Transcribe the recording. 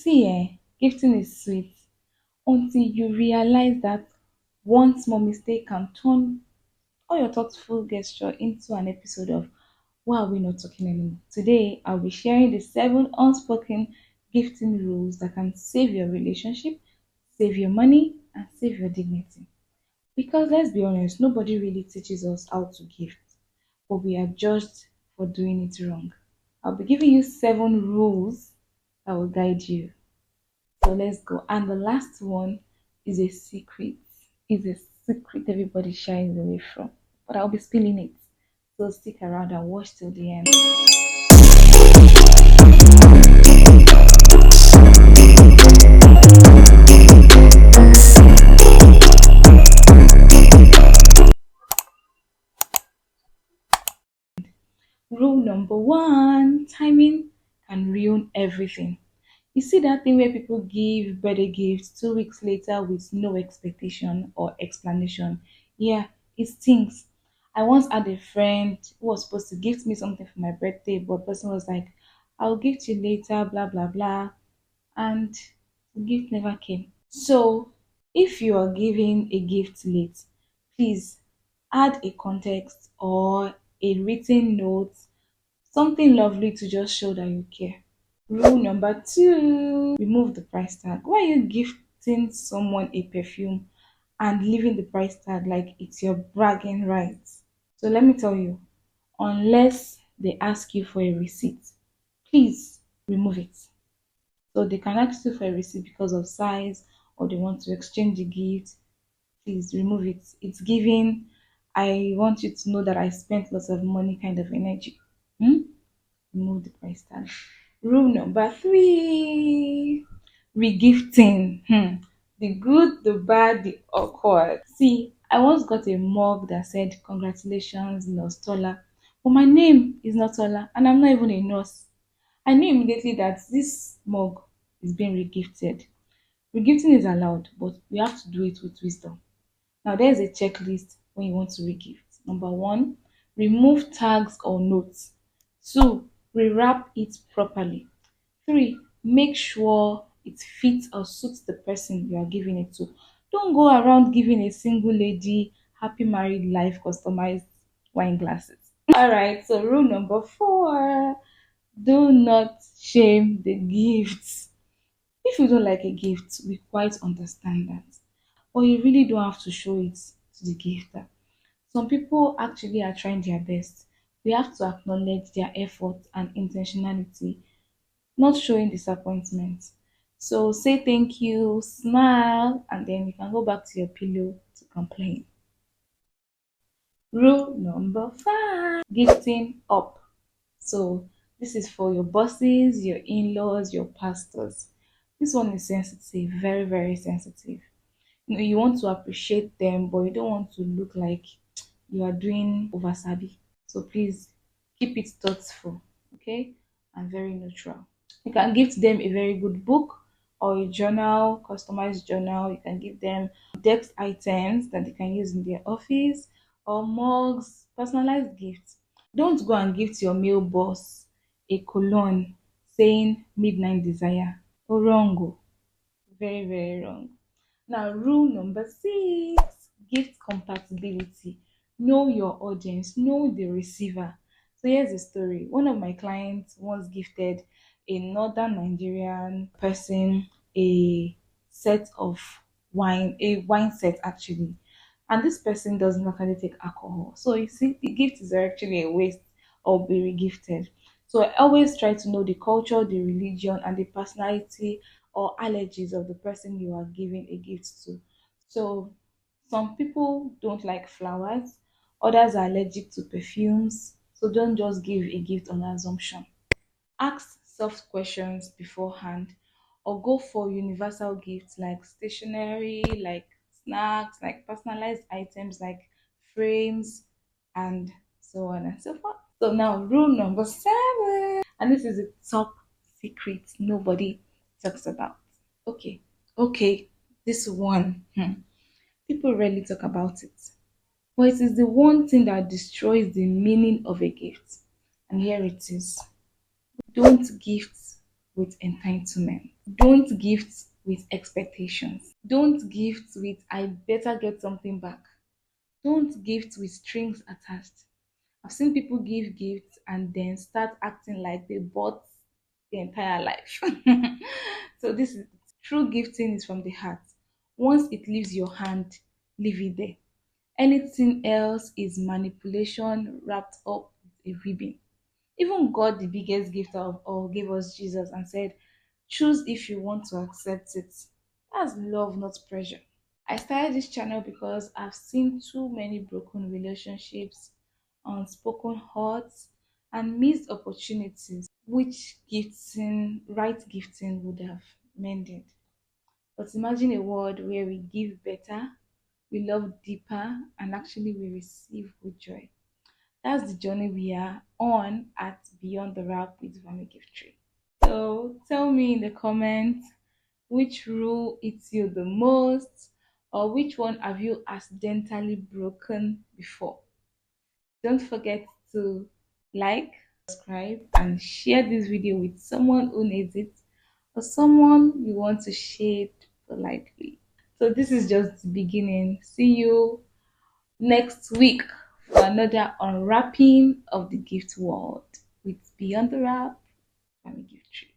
See, gifting is sweet until you realize that one small mistake can turn all your thoughtful gesture into an episode of Why Are We Not Talking Anymore? Today, I'll be sharing the 7 unspoken gifting rules that can save your relationship, save your money, and save your dignity. Because let's be honest, nobody really teaches us how to gift, but we are judged for doing it wrong. I'll be giving you 7 rules that will guide you. So let's go. And the last one is a secret. Is a secret everybody shies away from. But I'll be spilling it. So stick around and watch till the end. Rule number one, timing can ruin everything. You see that thing where people give birthday gifts 2 weeks later with no expectation or explanation? Yeah, it stinks. I once had a friend who was supposed to gift me something for my birthday, but the person was like, I'll gift you later, blah blah blah. And the gift never came. So if you are giving a gift late, please add a context or a written note, something lovely to just show that you care. Rule number two, remove the price tag. Why are you gifting someone a perfume and leaving the price tag like it's your bragging rights? So let me tell you, unless they ask you for a receipt, please remove it. So they can ask you for a receipt because of size or they want to exchange the gift. Please remove it. It's giving, I want you to know that I spent lots of money kind of energy. Hmm? Remove the price tag. Rule number three, regifting. The good, the bad, the awkward. See, I once got a mug that said, Congratulations, Nurse Tola. But my name is not Tola, and I'm not even a nurse. I knew immediately that this mug is being regifted. Regifting is allowed, but we have to do it with wisdom. Now, there's a checklist when you want to regift. Number one, remove tags or notes. Two, rewrap it properly. Three, make sure it fits or suits the person you are giving it to. Don't go around giving a single lady happy married life customized wine glasses. All right, so rule number four, do not shame the gifts. If you don't like a gift, we quite understand that. But you really don't have to show it to the gifter. Some people actually are trying their best. We have to acknowledge their effort and intentionality, not showing disappointment. So say thank you, smile, and then you can go back to your pillow to complain. Rule number five, gifting up. So this is for your bosses, your in-laws, your pastors. This one is sensitive, very, very sensitive. You want to appreciate them, but you don't want to look like you are doing oversabi. So please keep it thoughtful, okay, and very neutral. You can gift them a very good book or a journal, customized journal. You can give them desk items that they can use in their office or mugs, personalized gifts. Don't go and gift your male boss a cologne saying midnight desire. Oh, wrong. Oh. Very, very wrong. Now, rule number six, gift compatibility. Know your audience, know the receiver. So here's a story. One of my clients once gifted a northern Nigerian person a set of wine, a wine set actually. And this person doesn't actually take alcohol. So you see, the gift is actually a waste or be regifted. So I always try to know the culture, the religion, and the personality or allergies of the person you are giving a gift to. So some people don't like flowers, others are allergic to perfumes. So don't just give a gift on assumption. Ask soft questions beforehand or go for universal gifts like stationery, like snacks, like personalized items like frames and so on and so forth. So now rule number seven, and this is a top secret nobody talks about. Okay, okay, this one, people rarely talk about it, but it is the one thing that destroys the meaning of a gift. And here it is. Don't gift with entitlement. Don't gift with expectations. Don't gift with I better get something back. Don't gift with strings attached. I've seen people give gifts and then start acting like they bought the entire life. So this is true gifting is from the heart. Once it leaves your hand, leave it there. Anything else is manipulation wrapped up with a ribbon. Even God, the biggest gift of all, gave us Jesus and said, choose if you want to accept it. That's love, not pressure. I started this channel because I've seen too many broken relationships, unspoken hurts, and missed opportunities which right gifting would have mended. But imagine a world where we give better, we love deeper, and actually we receive with joy. That's the journey we are on at Beyond the Rap with Vamie Giftery. So tell me in the comments which rule eats you the most, or which one have you accidentally broken before? Don't forget to like, subscribe, and share this video with someone who needs it or someone you want to share it politely. So this is just the beginning. See you next week for another unwrapping of the gift world with Beyond the Wrap. Family Gift Tree.